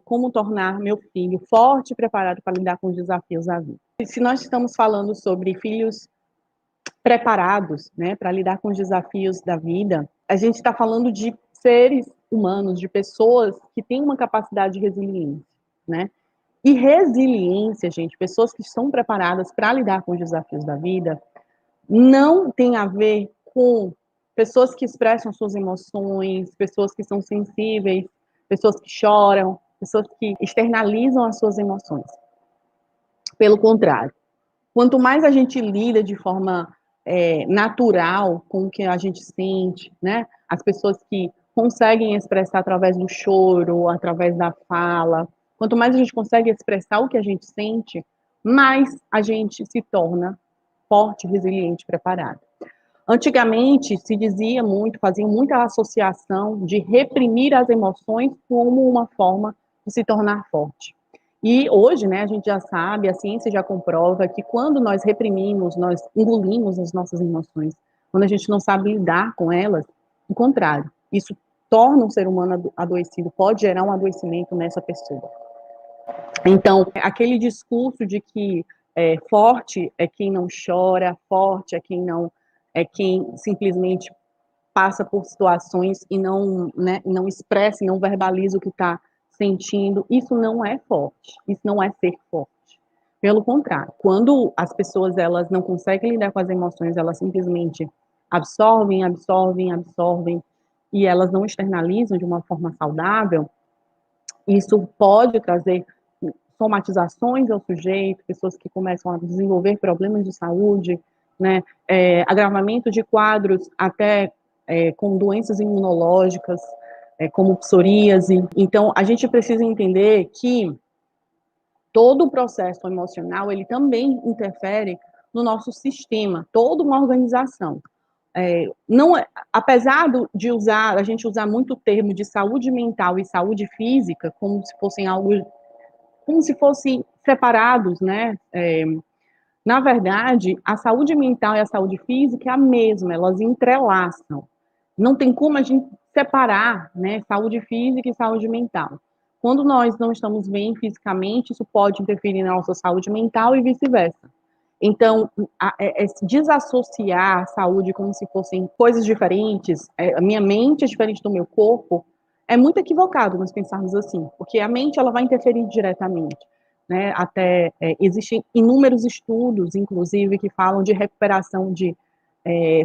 como tornar meu filho forte e preparado para lidar com os desafios da vida. E se nós estamos falando sobre filhos preparados, né, para lidar com os desafios da vida, a gente está falando de seres humanos, de pessoas que têm uma capacidade de resiliência, né? E resiliência, gente, pessoas que estão preparadas para lidar com os desafios da vida, não tem a ver com pessoas que expressam suas emoções, pessoas que são sensíveis, pessoas que choram, pessoas que externalizam as suas emoções. Pelo contrário, quanto mais a gente lida de forma natural com o que a gente sente, né? As pessoas que conseguem expressar através do choro, através da fala, quanto mais a gente consegue expressar o que a gente sente, mais a gente se torna forte, resiliente, preparado. Antigamente se dizia muito, fazia muita associação de reprimir as emoções como uma forma de se tornar forte. E hoje, né, a gente já sabe, a ciência já comprova que quando nós reprimimos, nós engolimos as nossas emoções, quando a gente não sabe lidar com elas, o contrário, isso torna um ser humano adoecido, pode gerar um adoecimento nessa pessoa. Então, aquele discurso de que forte é quem não chora, forte é quem simplesmente passa por situações e não, né, não expressa, não verbaliza o que está sentindo, isso não é forte, isso não é ser forte. Pelo contrário, quando as pessoas elas não conseguem lidar com as emoções, elas simplesmente absorvem, absorvem, absorvem, e elas não externalizam de uma forma saudável, isso pode trazer somatizações ao sujeito, pessoas que começam a desenvolver problemas de saúde, né, agravamento de quadros até com doenças imunológicas, como psoríase. Então, a gente precisa entender que todo o processo emocional, ele também interfere no nosso sistema, toda uma organização. Não, apesar de a gente usar muito o termo de saúde mental e saúde física, como se fossem separados, né? Na verdade, a saúde mental e a saúde física é a mesma, elas entrelaçam. Não tem como a gente separar, né, saúde física e saúde mental. Quando nós não estamos bem fisicamente, isso pode interferir na nossa saúde mental e vice-versa. Então, desassociar a saúde como se fossem coisas diferentes, a minha mente é diferente do meu corpo, é muito equivocado nós pensarmos assim, porque a mente ela vai interferir diretamente. Né? Até existem inúmeros estudos, inclusive, que falam de recuperação de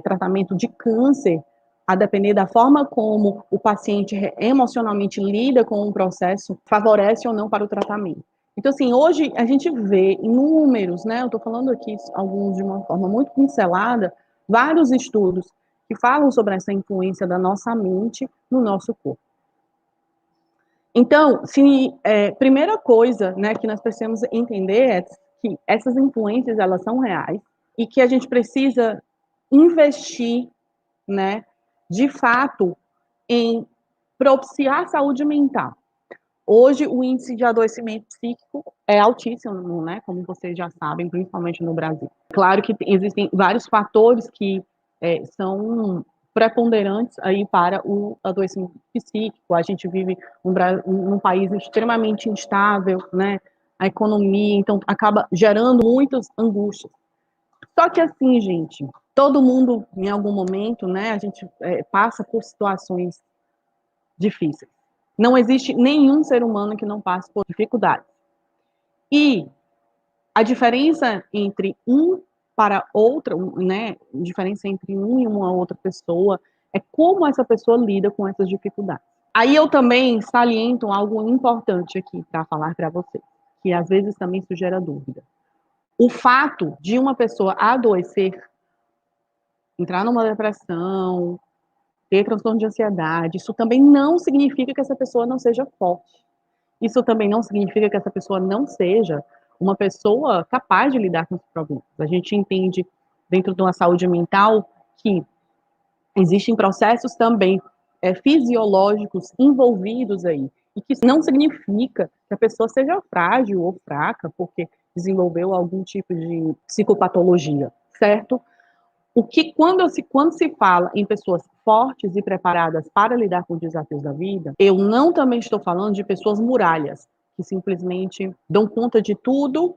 tratamento de câncer, a depender da forma como o paciente emocionalmente lida com o processo, favorece ou não para o tratamento. Então, assim, hoje a gente vê inúmeros, né? Eu estou falando aqui alguns de uma forma muito pincelada, vários estudos que falam sobre essa influência da nossa mente no nosso corpo. Então, primeira coisa, né, que nós precisamos entender é que essas influências, elas são reais e que a gente precisa investir, né, de fato, em propiciar saúde mental. Hoje, o índice de adoecimento psíquico é altíssimo, né, como vocês já sabem, principalmente no Brasil. Claro que existem vários fatores que são preponderantes aí para o adoecimento psíquico. A gente vive num país extremamente instável, né, a economia, então acaba gerando muitas angústias. Só que assim, gente, todo mundo, em algum momento, né, a gente passa por situações difíceis. Não existe nenhum ser humano que não passe por dificuldades. E a diferença entre para outro, né, diferença entre e uma outra pessoa é como essa pessoa lida com essas dificuldades. Aí eu também saliento algo importante aqui para falar para vocês, que às vezes também isso gera dúvida. O fato de uma pessoa adoecer, entrar numa depressão, ter transtorno de ansiedade, isso também não significa que essa pessoa não seja forte. Isso também não significa que essa pessoa não seja uma pessoa capaz de lidar com os problemas. A gente entende, dentro de uma saúde mental, que existem processos também fisiológicos envolvidos aí. E que não significa que a pessoa seja frágil ou fraca porque desenvolveu algum tipo de psicopatologia, certo? Quando se fala em pessoas fortes e preparadas para lidar com os desafios da vida, eu não também estou falando de pessoas muralhas. que simplesmente dão conta de tudo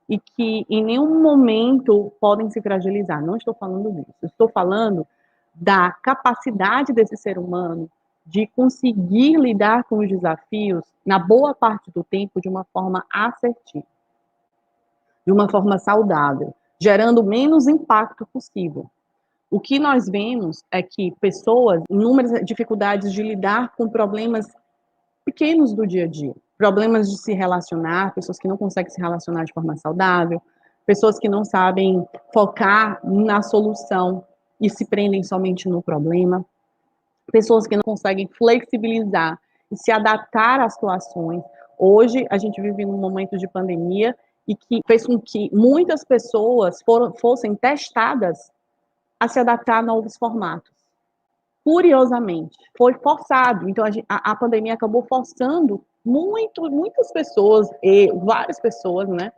e que em nenhum momento podem se fragilizar. Não estou falando disso. Estou falando da capacidade desse ser humano de conseguir lidar com os desafios, na boa parte do tempo, de uma forma assertiva, de uma forma saudável, gerando o menos impacto possível. O que nós vemos é que pessoas, inúmeras dificuldades de lidar com problemas pequenos do dia a dia, problemas de se relacionar, pessoas que não conseguem se relacionar de forma saudável, pessoas que não sabem focar na solução e se prendem somente no problema, pessoas que não conseguem flexibilizar e se adaptar às situações. Hoje, a gente vive num momento de pandemia e que fez com que muitas pessoas fossem testadas a se adaptar a novos formatos. Curiosamente, foi forçado. Então, a pandemia acabou forçando muitas pessoas, e várias pessoas, né,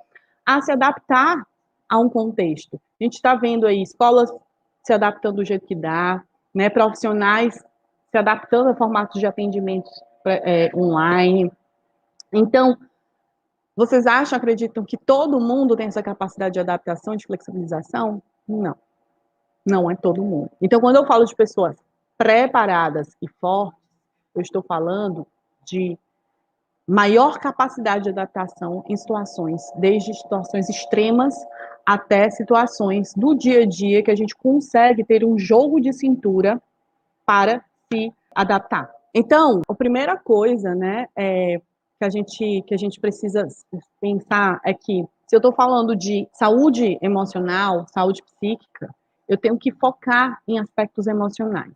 a se adaptar a um contexto. A gente está vendo aí escolas se adaptando do jeito que dá, né, profissionais se adaptando a formatos de atendimentos online. Então, vocês acreditam que todo mundo tem essa capacidade de adaptação, de flexibilização? Não, não é todo mundo. Então, quando eu falo de pessoas preparadas e fortes, eu estou falando de maior capacidade de adaptação em situações, desde situações extremas até situações do dia a dia que a gente consegue ter um jogo de cintura para se adaptar. Então, a primeira coisa, né, que a gente precisa pensar é que, se eu estou falando de saúde emocional, saúde psíquica, eu tenho que focar em aspectos emocionais.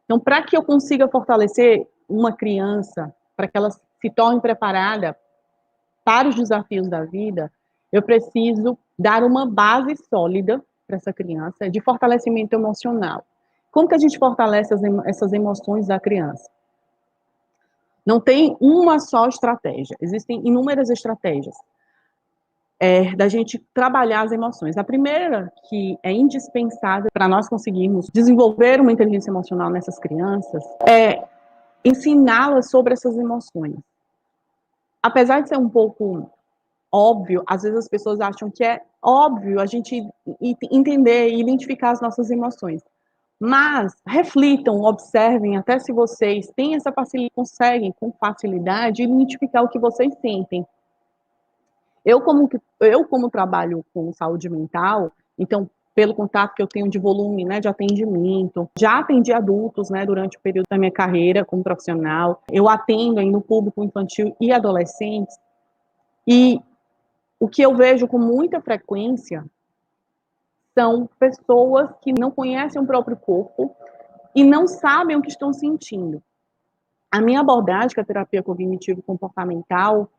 Então, para que eu consiga fortalecer uma criança, para que ela se torne preparada para os desafios da vida, eu preciso dar uma base sólida para essa criança de fortalecimento emocional. Como que a gente fortalece essas emoções da criança? Não tem uma só estratégia, existem inúmeras estratégias da gente trabalhar as emoções. A primeira, que é indispensável para nós conseguirmos desenvolver uma inteligência emocional nessas crianças, é ensiná-las sobre essas emoções. Apesar de ser um pouco óbvio, às vezes as pessoas acham que é óbvio a gente entender e identificar as nossas emoções. Mas reflitam, observem, até se vocês têm essa facilidade, conseguem com facilidade identificar o que vocês sentem. Eu como trabalho com saúde mental, então, pelo contato que eu tenho de volume, né, de atendimento, já atendi adultos, né, durante o período da minha carreira como profissional, eu atendo aí no público infantil e adolescentes, e o que eu vejo com muita frequência são pessoas que não conhecem o próprio corpo e não sabem o que estão sentindo. A minha abordagem, que é a terapia cognitivo-comportamental,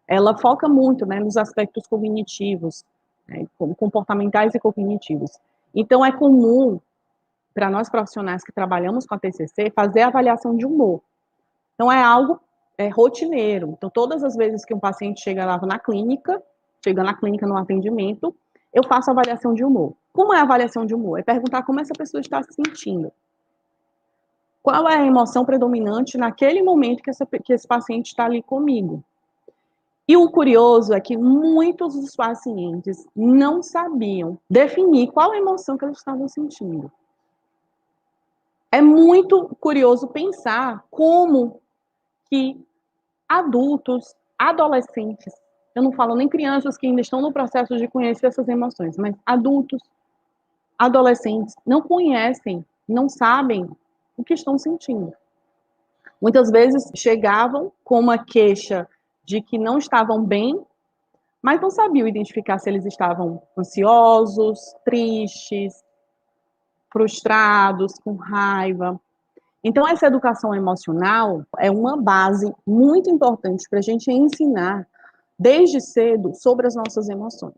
ela foca muito, né, nos aspectos cognitivos, né, comportamentais e cognitivos. Então, é comum, para nós profissionais que trabalhamos com a TCC, fazer a avaliação de humor. Então, é algo rotineiro. Então, todas as vezes que um paciente chega lá na clínica no atendimento, eu faço a avaliação de humor. Como é a avaliação de humor? É perguntar como essa pessoa está se sentindo. Qual é a emoção predominante naquele momento que esse paciente está ali comigo? E o curioso é que muitos dos pacientes não sabiam definir qual emoção que eles estavam sentindo. É muito curioso pensar como que adultos, adolescentes, eu não falo nem crianças que ainda estão no processo de conhecer essas emoções, mas adultos, adolescentes, não conhecem, não sabem o que estão sentindo. Muitas vezes chegavam com uma queixa de que não estavam bem, mas não sabiam identificar se eles estavam ansiosos, tristes, frustrados, com raiva. Então, essa educação emocional é uma base muito importante para a gente ensinar desde cedo sobre as nossas emoções.